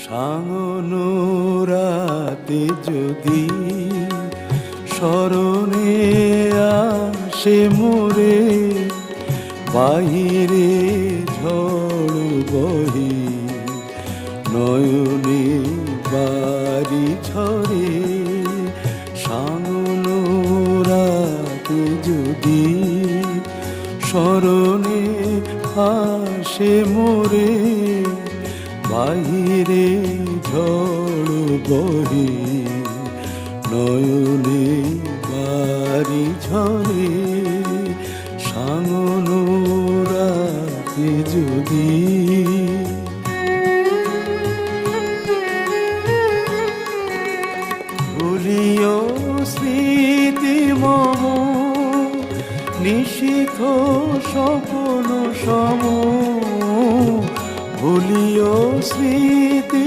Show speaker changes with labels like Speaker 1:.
Speaker 1: সাঙ্গনো রাতে যদি স্মরণে আসে মোরে, বাহিরে ঝড় বহে নয়নে বাড়ি ঝরে। সাঙ্গনো রাতে যদি স্মরণে আসে মোরে, বাহিরে ঝড় বহে নয়নে বাড়ি ঝরে। সাঙ্গনো রাতে যদি ভুলিও স্মৃতি মম নিশীথ স্বপ্ন সম, ভুলিও স্মৃতি